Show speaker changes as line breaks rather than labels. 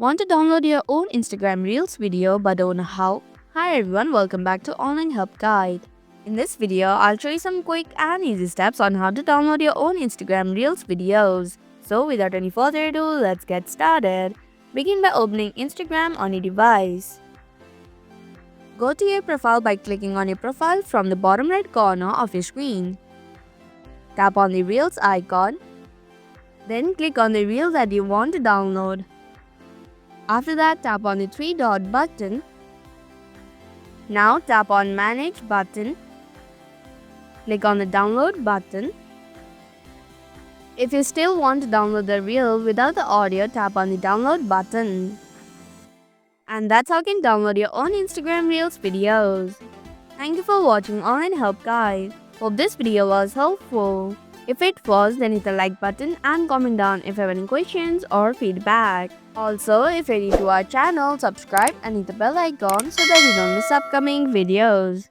Want to download your own Instagram Reels video but don't know how? Hi everyone, welcome back to Online Help Guide. In this video, I'll show you some quick and easy steps on how to download your own Instagram Reels videos. So without any further ado, let's get started. Begin by opening Instagram on your device. Go to your profile by clicking on your profile from the bottom right corner of your screen. Tap on the Reels icon. Then click on the reel that you want to download. After that, tap on the three-dot button. Now tap on Manage button. Click on the Download button. If you still want to download the reel without the audio, tap on the Download button. And that's how you can download your own Instagram Reels videos. Thank you for watching Online Help Guide. Hope this video was helpful. If it was, then hit the like button and comment down if you have any questions or feedback. Also, if you're new to our channel, subscribe and hit the bell icon so that you don't miss upcoming videos.